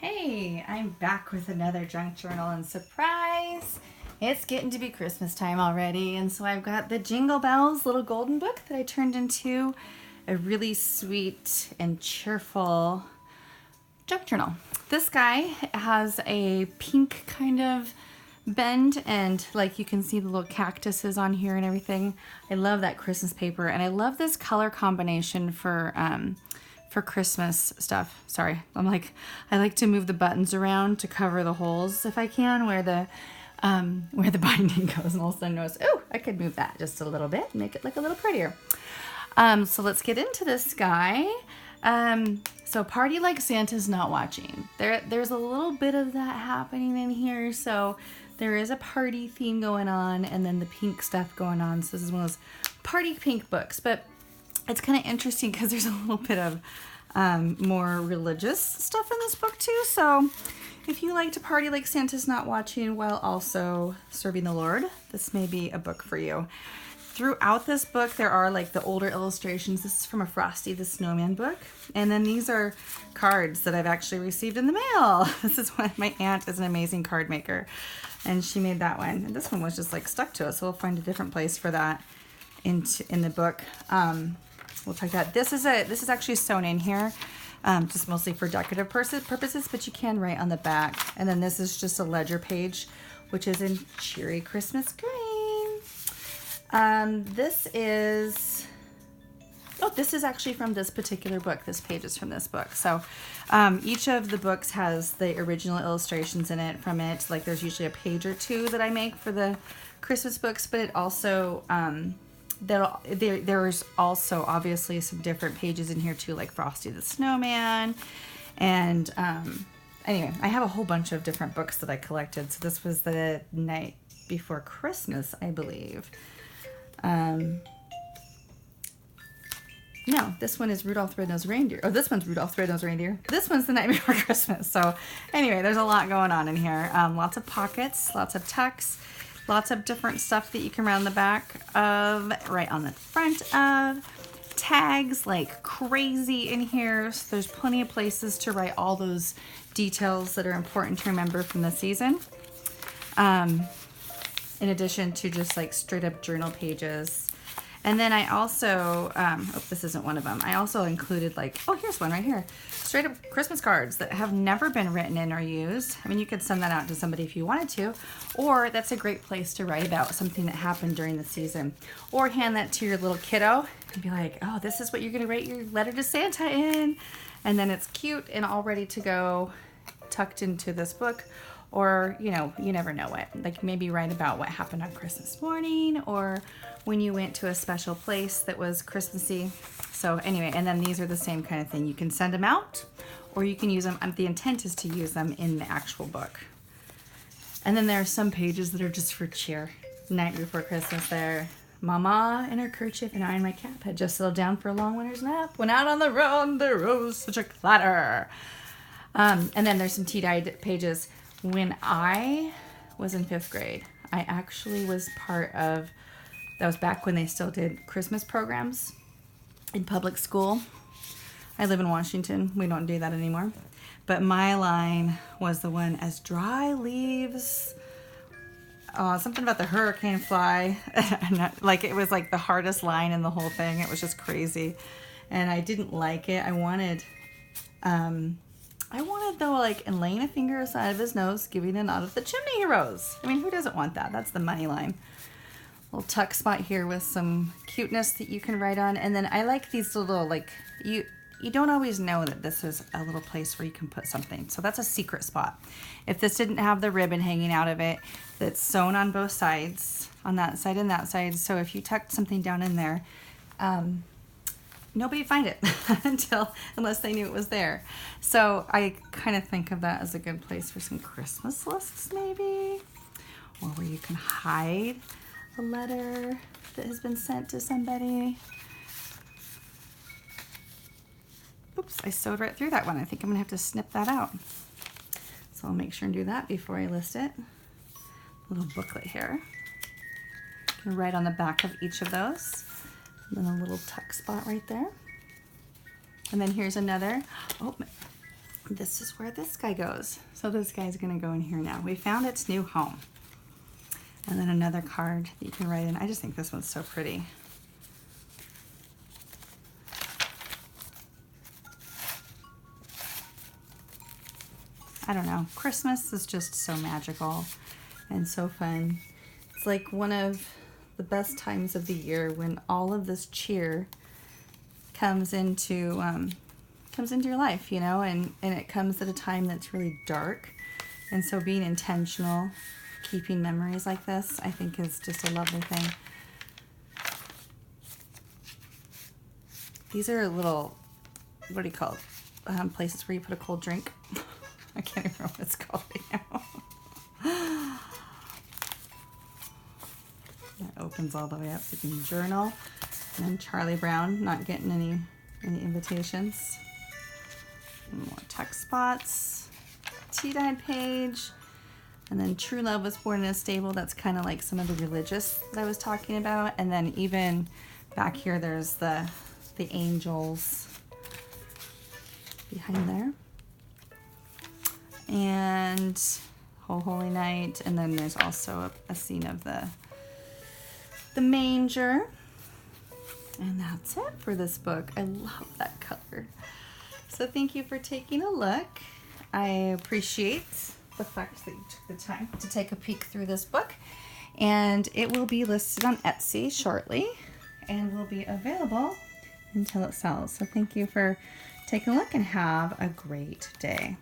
Hey, I'm back with another junk journal, and surprise! It's getting to be Christmas time already, and so I've got the Jingle Bells little golden book that I turned into a really sweet and cheerful junk journal. This guy has a pink kind of bend, and like you can see the little cactuses on here and everything. I love that Christmas paper, and I love this color combination for Christmas stuff. Sorry, I like to move the buttons around to cover the holes if I can, where the binding goes, and all of a sudden notice, oh, I could move that just a little bit and make it look a little prettier. So let's get into this guy. So party like Santa's not watching. There's a little bit of that happening in here. So there is a party theme going on, and then the pink stuff going on. So this is one of those party pink books, but it's kind of interesting because there's a little bit of more religious stuff in this book too. So if you like to party like Santa's not watching while also serving the Lord, this may be a book for you. Throughout this book, there are like the older illustrations. This is from a Frosty the Snowman book. And then these are cards that I've actually received in the mail. This is one, my aunt is an amazing card maker, and she made that one. And this one was just like stuck to it, so we'll find a different place for that in the book. We'll check that. This is actually sewn in here, just mostly for decorative purposes, but you can write on the back. And then this is just a ledger page, which is in cheery Christmas green. This is actually from this particular book. This page is from this book. So each of the books has the original illustrations in it from it. Like there's usually a page or two that I make for the Christmas books, but it also there's also obviously some different pages in here too, like Frosty the Snowman. And anyway, I have a whole bunch of different books that I collected. So this was the night before Christmas, I believe. No, this one is Rudolph the Red-Nosed Reindeer. Oh, this one's Rudolph the Red-Nosed Reindeer. This one's the night before Christmas. So anyway, there's a lot going on in here. Lots of pockets, lots of tucks. Lots of different stuff that you can round the back of, right on the front of. Tags like crazy in here. So there's plenty of places to write all those details that are important to remember from the season. In addition to just like straight up journal pages. And then I also, this isn't one of them. I also included like, oh, here's one right here. Straight up Christmas cards that have never been written in or used. I mean, you could send that out to somebody if you wanted to, or that's a great place to write about something that happened during the season. Or hand that to your little kiddo and be like, oh, this is what you're gonna write your letter to Santa in. And then it's cute and all ready to go, tucked into this book. Or, you know, you never know what. Like maybe write about what happened on Christmas morning, or when you went to a special place that was Christmassy. So anyway, and then these are the same kind of thing. You can send them out, or you can use them. The intent is to use them in the actual book. And then there are some pages that are just for cheer. Night before Christmas there. Mama in her kerchief and I in my cap had just settled down for a long winter's nap. Went out on the road, there rose such a clatter. And then there's some tea-dyed pages. When I was in 5th grade, I actually was part of, that was back when they still did Christmas programs in public school. I live in Washington. We don't do that anymore. But my line was the one, as dry leaves, something about the hurricane fly. Like it was like the hardest line in the whole thing. It was just crazy. And I didn't like it. I wanted though, like, and laying a finger aside of his nose, giving a nod of the chimney he rose. I mean, who doesn't want that? That's the money line. Little tuck spot here with some cuteness that you can write on. And then I like these little, like, you don't always know that this is a little place where you can put something. So that's a secret spot. If this didn't have the ribbon hanging out of it, that's sewn on both sides, on that side and that side. So if you tucked something down in there, nobody'd find it unless they knew it was there. So I kind of think of that as a good place for some Christmas lists maybe, or where you can hide a letter that has been sent to somebody. Oops, I sewed right through that one. I think I'm gonna have to snip that out. So I'll make sure and do that before I list it. Little booklet here. You can write on the back of each of those. And then a little tuck spot right there. And then here's another. Oh, this is where this guy goes. So this guy's gonna go in here now. We found its new home. And then another card that you can write in. I just think this one's so pretty. I don't know, Christmas is just so magical and so fun. It's like one of the best times of the year when all of this cheer comes into your life, you know, and it comes at a time that's really dark. And so being intentional, keeping memories like this, I think is just a lovely thing. These are little, what do you call it? Places where you put a cold drink. I can't even remember what it's called right now. That opens all the way up so you can journal. And then Charlie Brown, not getting any invitations. More text spots. Tea-dyed page. And then True Love was born in a stable. That's kind of like some of the religious that I was talking about. And then even back here, there's the angels behind there. And Oh Holy Night. And then there's also a scene of the manger. And that's it for this book. I love that color. So thank you for taking a look. I appreciate the fact that you took the time to take a peek through this book. And it will be listed on Etsy shortly and will be available until it sells. So thank you for taking a look and have a great day.